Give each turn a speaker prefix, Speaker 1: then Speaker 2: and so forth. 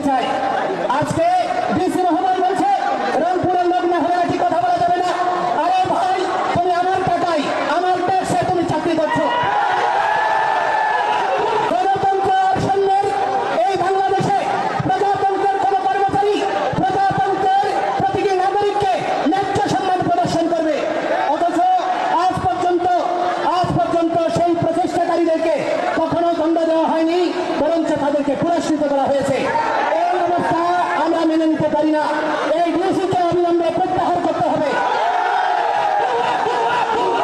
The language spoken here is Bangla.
Speaker 1: চাই। আজকে ডিসি মহোদয় বলছে রংপুরের লোক না হলে নাকি কথা বলা যাবে না। আরে ভাই, তুমি আমার টাকায় আমার ট্যাক্সে তুমি চাকরি করছো। গণতন্ত্রের সামনের এই বাংলাদেশে প্রজাতন্ত্রের কোন কর্মচারী প্রজাতন্ত্রের প্রতিটি নাগরিককে ন্যায্য সম্মান প্রদর্শন করবে, অথচ আজ পর্যন্ত সেই প্রচেষ্টাকারীদেরকে কখনো দণ্ড দেওয়া হয়নি, বরঞ্চ তাদেরকে পুরস্কৃত করা হয়েছে। এই অবস্থা আমরা মেনে নিতে পারি না।